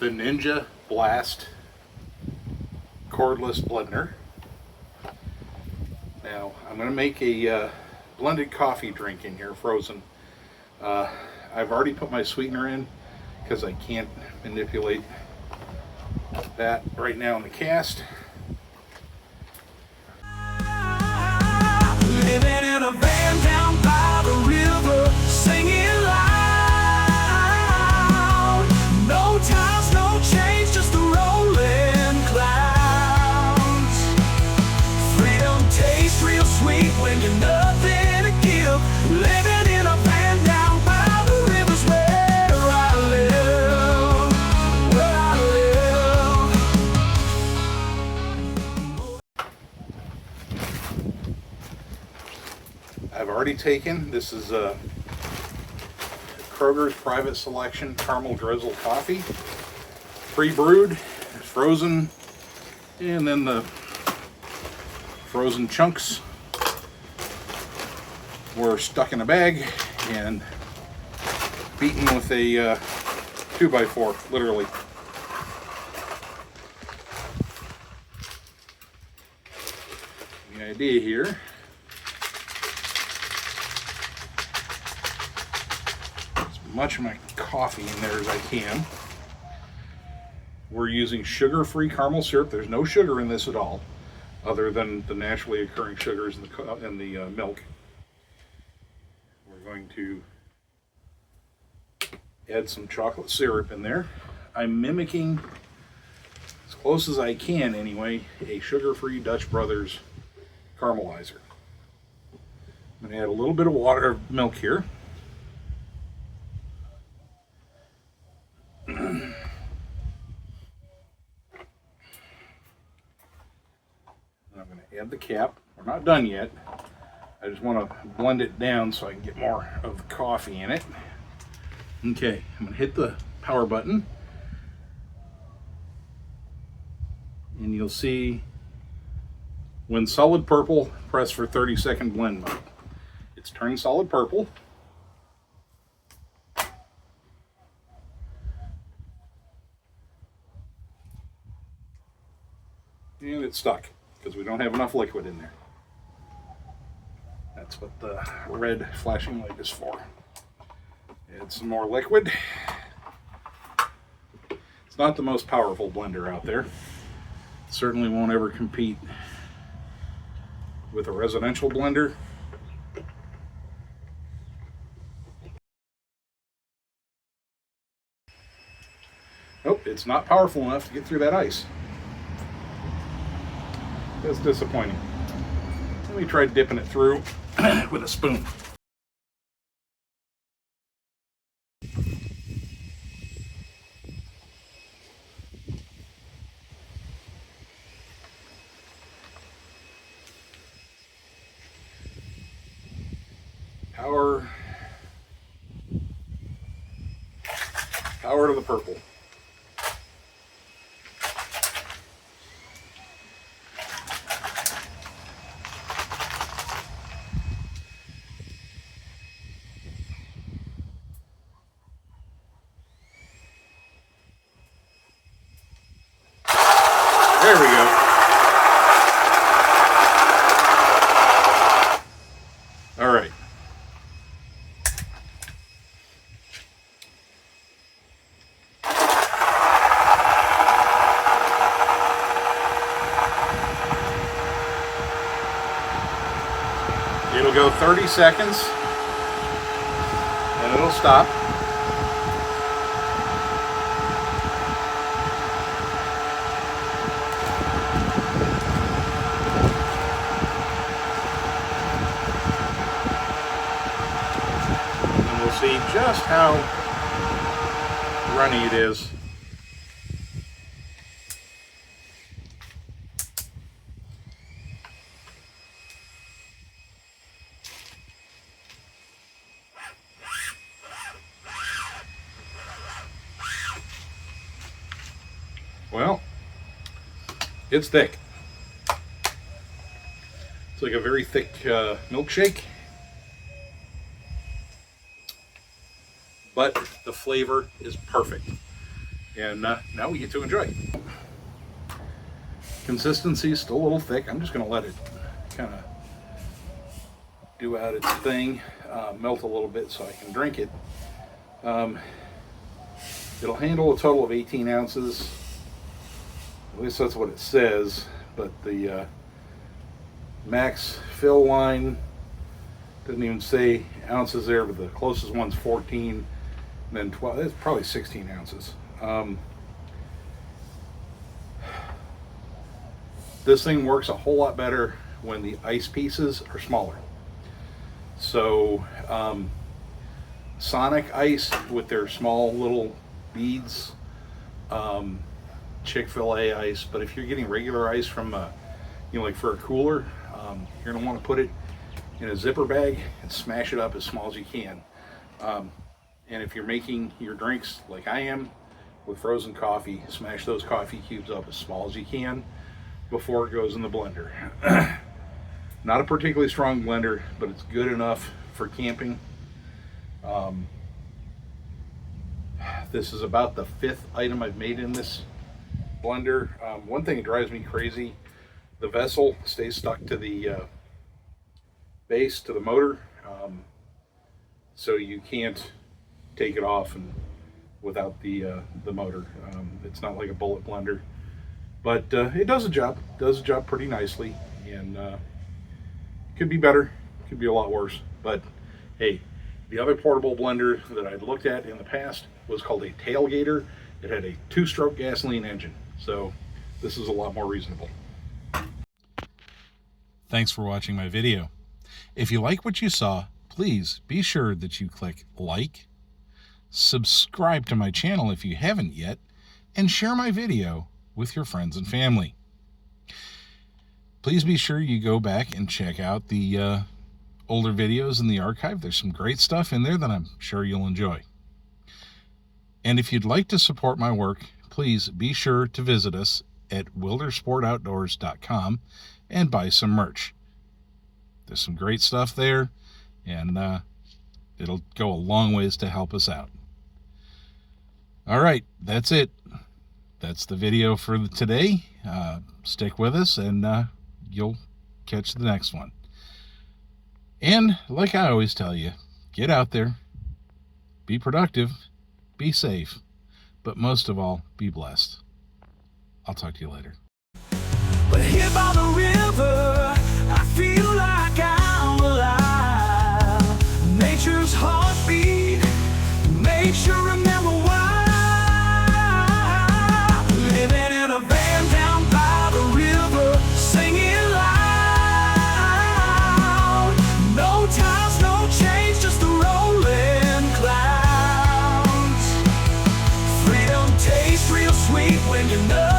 the Ninja Blast cordless blender. Now I'm going to make a blended coffee drink in here, frozen. I've already put my sweetener in because I can't manipulate that right now in the cast. Living in a van down by the river, singing loud. No ties, no change, just the rolling clouds. Freedom tastes real sweet when you're nothing to give. Living in a van down by the river's where I live, where I live. I've already taken, this is Kroger's Private Selection Caramel Drizzle coffee, pre-brewed, frozen, and then the frozen chunks were stuck in a bag and beaten with a 2x4, literally. The idea here much of my coffee in there as I can. We're using sugar-free caramel syrup. There's no sugar in this at all, other than the naturally occurring sugars in the milk. We're going to add some chocolate syrup in there. I'm mimicking, as close as I can anyway, a sugar-free Dutch Brothers Carmel-izer. I'm going to add a little bit of milk here. Add the cap. We're not done yet. I just want to blend it down so I can get more of the coffee in it. Okay, I'm going to hit the power button. And you'll see when solid purple, press for 30-second blend mode. It's turned solid purple. And it's stuck, because we don't have enough liquid in there. That's what the red flashing light is for. Add some more liquid. It's not the most powerful blender out there. It certainly won't ever compete with a residential blender. Nope, it's not powerful enough to get through that ice. That's disappointing. Let me try dipping it through with a spoon. Power to the purple. There we go. All right. It'll go 30 seconds and it'll stop. And we'll see just how runny it is. Well, it's thick. It's like a very thick milkshake, but the flavor is perfect. And now we get to enjoy. Consistency is still a little thick. I'm just going to let it kind of do out its thing, melt a little bit so I can drink it. It'll handle a total of 18 ounces. At least that's what it says. But the max fill line doesn't even say ounces there, but the closest one's 14, and then 12. It's probably 16 ounces. This thing works a whole lot better when the ice pieces are smaller. So Sonic Ice with their small little beads, Chick-fil-A ice, but if you're getting regular ice from like for a cooler, you're gonna want to put it in a zipper bag and smash it up as small as you can. And if you're making your drinks like I am with frozen coffee, smash those coffee cubes up as small as you can before it goes in the blender. Not a particularly strong blender, but it's good enough for camping. This is about the 5th item I've made in this blender. One thing that drives me crazy, the vessel stays stuck to the base, to the motor, so you can't take it off and without the motor. It's not like a bullet blender, but it does the job. Does the job pretty nicely, and could be better, could be a lot worse. But hey, the other portable blender that I'd looked at in the past was called a tailgater. It had a 2-stroke gasoline engine, so this is a lot more reasonable. Thanks for watching my video. If you like what you saw, please be sure that you click like, subscribe to my channel if you haven't yet, and share my video with your friends and family. Please be sure you go back and check out the older videos in the archive. There's some great stuff in there that I'm sure you'll enjoy. And if you'd like to support my work, please be sure to visit us at wildersportoutdoors.com and buy some merch. There's some great stuff there, and it'll go a long ways to help us out. All right, that's it. That's the video for today. Stick with us, and you'll catch the next one. And like I always tell you, get out there, be productive, be safe, but most of all, be blessed. I'll talk to you later. But here by the river, I feel like I'm alive. Nature's heartbeat makes you remember why. Living in a van down by the river, singing loud. No times, no change, just the rolling clouds. Freedom tastes real sweet when you know